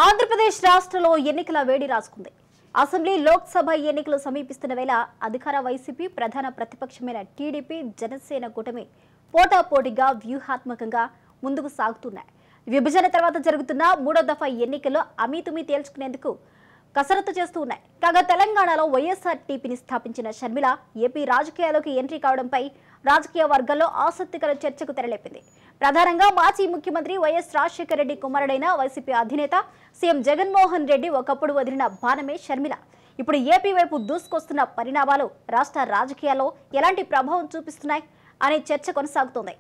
ఆంధ్రప్రదేశ్ రాష్ట్రంలో ఎన్నికల వేడి రాసుకుంది. అసెంబ్లీ లోక్సభ ఎన్నికలు సమీపిస్తున్న వేళ అధికార వైసీపీ ప్రధాన ప్రతిపక్షమైన టీడీపీ జనసేన కూటమి పోటాపోటీగా వ్యూహాత్మకంగా ముందుకు సాగుతున్నాయి. విభజన తర్వాత జరుగుతున్న మూడో దఫా ఎన్నికల్లో అమీతుమీ తేల్చుకునేందుకు కసరత్తు చేస్తూ ఉన్నాయి. కాగా తెలంగాణలో వైఎస్ఆర్టీపీని స్థాపించిన షర్మిల ఏపీ రాజకీయాల్లోకి ఎంట్రీ కావడంపై రాజకీయ వర్గాల్లో ఆసక్తికర చర్చకు తెరలేపింది. ప్రధానంగా మాజీ ముఖ్యమంత్రి వైఎస్ రాజశేఖర రెడ్డి కుమారుడైన వైసీపీ అధినేత సీఎం జగన్మోహన్ రెడ్డి ఒకప్పుడు వదిలిన బాణమే షర్మిల. ఇప్పుడు ఏపీ వైపు దూసుకొస్తున్న పరిణామాలు రాష్ట్ర రాజకీయాల్లో ఎలాంటి ప్రభావం చూపిస్తున్నాయి అనే చర్చ కొనసాగుతోంది.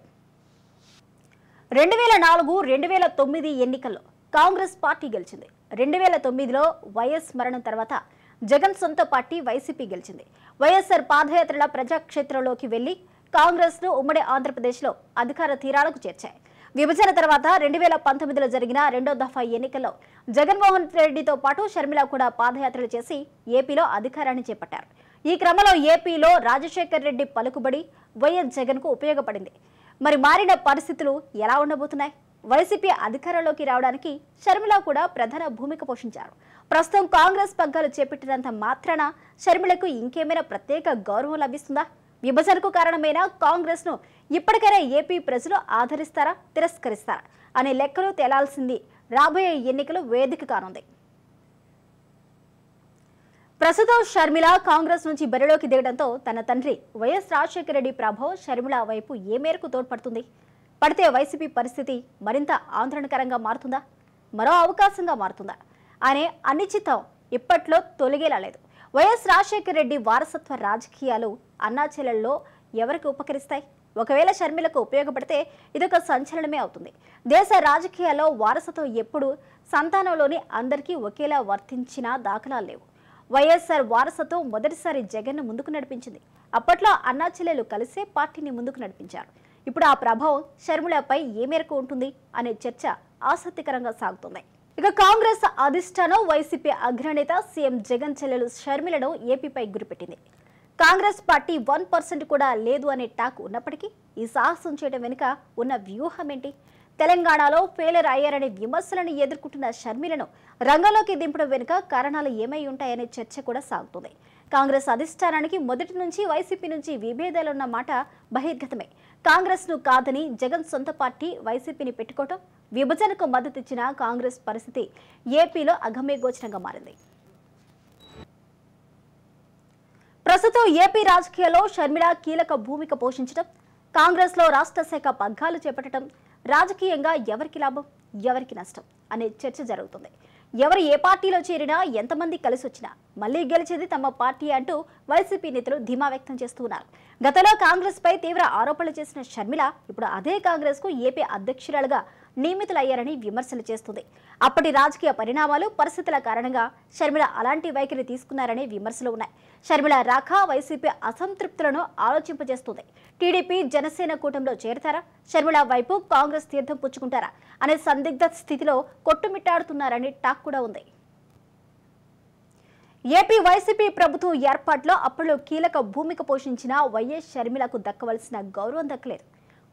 2004-2009 ఎన్నికల్లో కాంగ్రెస్ పార్టీ గెలిచింది. 2009లో వైఎస్ మరణం తర్వాత జగన్ సొంత పార్టీ వైసీపీ గెలిచింది. వైఎస్ఆర్ పాదయాత్రల ప్రజాక్షేత్రంలోకి వెళ్లి కాంగ్రెస్ ను ఉమ్మడి ఆంధ్రప్రదేశ్లో అధికార తీరాలకు చేర్చాయి. విభజన తర్వాత 2019లో జరిగిన రెండో దఫా ఎన్నికల్లో జగన్మోహన్ రెడ్డితో పాటు షర్మిల కూడా పాదయాత్రలు చేసి ఏపీలో అధికారాన్ని చేపట్టారు. ఈ క్రమంలో ఏపీలో రాజశేఖర్ రెడ్డి పలుకుబడి వైఎస్ జగన్ కు ఉపయోగపడింది. మరి మారిన పరిస్థితులు ఎలా ఉండబోతున్నాయి? వైసీపీ అధికారంలోకి రావడానికి షర్మిల కూడా ప్రధాన భూమిక పోషించారు. ప్రస్తుతం కాంగ్రెస్ పగ్గాలు చేపట్టినంత మాత్రాన షర్మిలకు ఇంకేమైనా ప్రత్యేక గౌరవం లభిస్తుందా? విభజనకు కారణమైన కాంగ్రెస్ ను ఇప్పటికైనా ఏపీ ప్రజలు ఆదరిస్తారా, తిరస్కరిస్తారా అనే లెక్కలు తేలాల్సింది రాబోయే ఎన్నికలు వేదిక కానుంది. ప్రస్తుతం షర్మిల కాంగ్రెస్ నుంచి బరిలోకి దిగడంతో తన తండ్రి వైఎస్ రాజశేఖర రెడ్డి ప్రభావం షర్మిల వైపు ఏ మేరకు తోడ్పడుతుంది? పడితే వైసీపీ పరిస్థితి మరింత ఆందోళనకరంగా మారుతుందా, మరో అవకాశంగా మారుతుందా అనే అనిశ్చితం ఇప్పట్లో తొలగేలా లేదు. వైఎస్ రాజశేఖర రెడ్డి వారసత్వ రాజకీయాలు అన్నాచెల్లెల్లో ఎవరికి ఉపకరిస్తాయి? ఒకవేళ షర్మిలకు ఉపయోగపడితే ఇదొక సంచలనమే అవుతుంది. దేశ రాజకీయాల్లో వారసత్వం ఎప్పుడు సంతానంలోని అందరికీ ఒకేలా వర్తించిన దాఖలాలు లేవు. వైఎస్ఆర్ వారసత్వం మొదటిసారి జగన్ను ముందుకు నడిపించింది. అప్పట్లో అన్నాచెల్లెలు కలిసే పార్టీని ముందుకు నడిపించారు. ఇప్పుడు ఆ ప్రభావం షర్మిలపై ఏ మేరకు ఉంటుంది అనే చర్చ ఆసక్తికరంగా సాగుతుంది. ఇక కాంగ్రెస్ అధిష్టానం వైసీపీ అగ్రనేత సీఎం జగన్ చెల్లెలు షర్మిలను ఏపీపై గురిపెట్టింది. కాంగ్రెస్ పార్టీ 1% కూడా లేదు అనే టాక్ ఉన్నప్పటికీ ఈ సాహసం చేయడం వెనుక ఉన్న వ్యూహం ఏంటి? తెలంగాణలో ఫెయిలర్ అయ్యారనే విమర్శలను ఎదుర్కొంటున్న షర్మిలను రంగంలోకి దింపడం వెనుక కారణాలు ఏమై ఉంటాయనే చర్చ కూడా సాగుతుంది. కాంగ్రెస్ అధిష్టానానికి మొదటి నుంచి వైసీపీ నుంచి విభేదాలున్న మాట బహిర్గతమే. కాంగ్రెస్ ను కాదని జగన్ సొంత పార్టీ వైసీపీని పెట్టుకోవటం, విభజనకు మద్దతిచ్చిన కాంగ్రెస్ పరిస్థితి ఏపీలో అగమ్యగోచరంగా మారింది. ప్రస్తుతం ఏపీ రాజకీయాల్లో షర్మిల కీలక భూమిక పోషించడం, కాంగ్రెస్ లో రాష్ట్ర శాఖ పగ్గాలు చేపట్టడం రాజకీయంగా ఎవరికి లాభం, ఎవరికి నష్టం అనే చర్చ జరుగుతుంది. ఎవరు ఏ పార్టీలో చేరినా, ఎంతమంది కలిసి వచ్చినా మళ్లీ గెలిచేది తమ పార్టీ అంటూ వైసీపీ నేతలు ధీమా వ్యక్తం చేస్తున్నారు. గతంలో కాంగ్రెస్ పై తీవ్ర ఆరోపణలు చేసిన షర్మిల ఇప్పుడు అదే కాంగ్రెస్ కు ఏపీ అధ్యక్షురాలుగా నియమితులయ్యారని విమర్శలు చేస్తుంది. అప్పటి రాజకీయ పరిణామాలు, పరిస్థితుల కారణంగా షర్మిల అలాంటి వైఖరి తీసుకున్నారనే విమర్శలు ఉన్నాయి. షర్మిల రాక వైసీపీ అసంతృప్తులను ఆలోచింపజేస్తుంది. టీడీపీ జనసేన కూటమిలో చేరతారా, షర్మిల వైపు కాంగ్రెస్ తీర్థం పుచ్చుకుంటారా అనే సందిగ్ధ స్థితిలో కొట్టుమిట్టాడుతున్నారని టాక్ కూడా ఉంది. ఏపీ వైసీపీ ప్రభుత్వం ఏర్పాటులో అప్పట్లో కీలక భూమిక పోషించిన వైఎస్ షర్మిలకు దక్కవలసిన గౌరవం దక్కలేదు.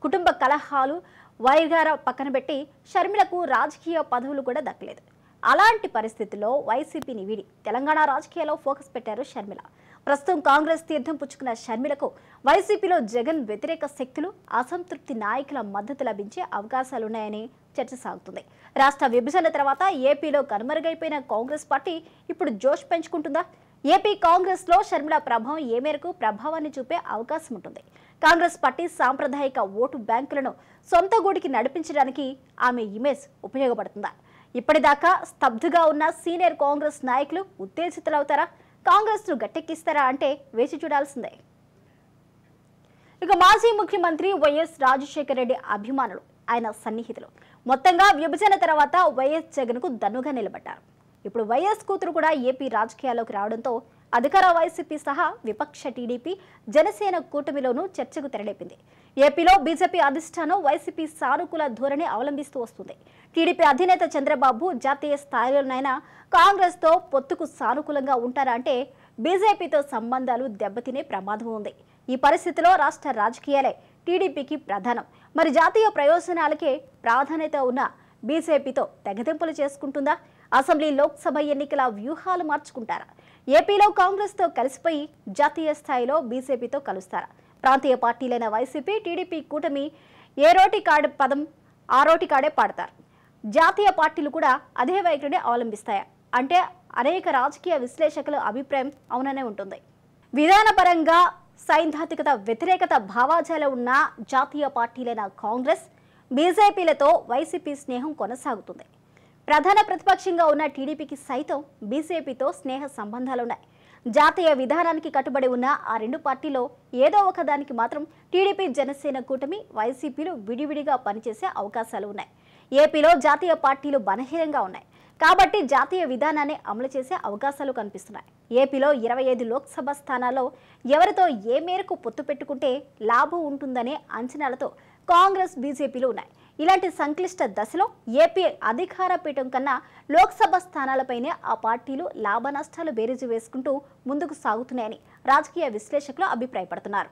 కుటుంబ కలహాలు, వైగార పక్కన పెట్టి షర్మిలకు రాజకీయ పదవులు కూడా దక్కలేదు. అలాంటి పరిస్థితుల్లో వైసీపీని వీడి తెలంగాణ రాజకీయాల్లో ఫోకస్ పెట్టారు షర్మిల. ప్రస్తుతం కాంగ్రెస్ తీర్థం పుచ్చుకున్న షర్మిలకు వైసీపీలో జగన్ వ్యతిరేక శక్తులు, అసంతృప్తి నాయకుల మద్దతు లభించే అవకాశాలున్నాయని చర్చ సాగుతుంది. రాష్ట్ర విభజన తర్వాత ఏపీలో కనుమరుగైపోయిన కాంగ్రెస్ పార్టీ ఇప్పుడు జోష్ పెంచుకుంటుందా? ఏపీ కాంగ్రెస్ లో షర్మిల ప్రభావం ఏ మేరకు ప్రభావాన్ని చూపే అవకాశం ఉంటుంది? కాంగ్రెస్ పార్టీ సాంప్రదాయిక ఓటు బ్యాంకులను సొంత గూడికి నడిపించడానికి ఆమె ఇమేజ్ ఉపయోగపడుతుందా? ఇప్పటిదాకా స్తబ్దుగా ఉన్న సీనియర్ కాంగ్రెస్ నాయకులు ఉత్తేజితులవుతారా, కాంగ్రెస్ ను గట్టెక్కిస్తారా అంటే వేచి చూడాల్సిందే. ఇక మాజీ ముఖ్యమంత్రి వైఎస్ రాజశేఖర రెడ్డి అభిమానులు, ఆయన సన్నిహితులు మొత్తంగా విభజన తర్వాత వైఎస్ జగన్ కు దన్నుగా నిలబడ్డారు. ఇప్పుడు వైఎస్ కూతురు కూడా ఏపీ రాజకీయాల్లోకి రావడంతో అధికార వైసీపీ సహా విపక్ష టీడీపీ జనసేన కూటమిలోనూ చర్చకు తెరలేపింది. ఏపీలో బీజేపీ అధిష్టానం వైసీపీ సానుకూల ధోరణి అవలంబిస్తూ వస్తుంది. టీడీపీ అధినేత చంద్రబాబు జాతీయ స్థాయిలోనైనా కాంగ్రెస్ తో పొత్తుకు సానుకూలంగా ఉంటారా అంటే బీజేపీతో సంబంధాలు దెబ్బతినే ప్రమాదం ఉంది. ఈ పరిస్థితిలో రాష్ట్ర రాజకీయాలే టీడీపీకి ప్రధానం. మరి జాతీయ ప్రయోజనాలకే ప్రాధాన్యత ఉన్న బీజేపీతో తెగదెంపులు చేసుకుంటుందా? అసెంబ్లీ లోక్సభ ఎన్నికల వ్యూహాలు మార్చుకుంటారా? ఏపీలో కాంగ్రెస్తో కలిసిపోయి జాతీయ స్థాయిలో బీజేపీతో కలుస్తారా? ప్రాంతీయ పార్టీలైన వైసీపీ, టీడీపీ కూటమి ఏ రోటి కాడే పదం ఆ రోటి కాడే పాడతారు. జాతీయ పార్టీలు కూడా అదే వైఖరిని అవలంబిస్తాయా అంటే అనేక రాజకీయ విశ్లేషకుల అభిప్రాయం అవుననే ఉంటుంది. విధానపరంగా సైద్ధాంతికత వ్యతిరేకత భావాజాలు ఉన్న జాతీయ పార్టీలైన కాంగ్రెస్, బీజేపీలతో వైసీపీ స్నేహం కొనసాగుతుంది. ప్రధాన ప్రతిపక్షంగా ఉన్న టీడీపీకి సైతం బీజేపీతో స్నేహ సంబంధాలున్నాయి. జాతీయ విధానానికి కట్టుబడి ఉన్న ఆ రెండు పార్టీలో ఏదో ఒక దానికి మాత్రం టీడీపీ, జనసేన కూటమి, వైసీపీలు విడివిడిగా పనిచేసే అవకాశాలు ఉన్నాయి. ఏపీలో జాతీయ పార్టీలు బలహీనంగా ఉన్నాయి కాబట్టి జాతీయ విధానాన్ని అమలు చేసే అవకాశాలు కనిపిస్తున్నాయి. ఏపీలో 25 లోక్సభ స్థానాల్లో ఎవరితో ఏ మేరకు పొత్తు పెట్టుకుంటే లాభం ఉంటుందనే అంచనాలతో కాంగ్రెస్, బీజేపీలు ఉన్నాయి. ఇలాంటి సంక్లిష్ట దశలో ఏపీ అధికార పీఠం కన్నా లోక్సభ స్థానాలపైనే ఆ పార్టీలు లాభ నష్టాలు బేరీజు వేసుకుంటూ ముందుకు సాగుతున్నాయని రాజకీయ విశ్లేషకులు అభిప్రాయపడుతున్నారు.